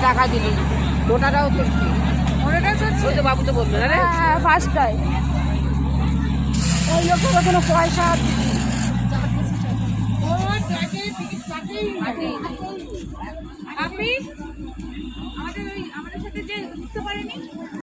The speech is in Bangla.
টাকা দিলি ওটাটাও চলছে ওটাও চলছে। ওই তো বাবু তো বললো না রে হ্যাঁ ফার্স্টটাই ওই লোকের কোনো পয়সা আপনি আমাদের সাথে যে উঠতে পারেনি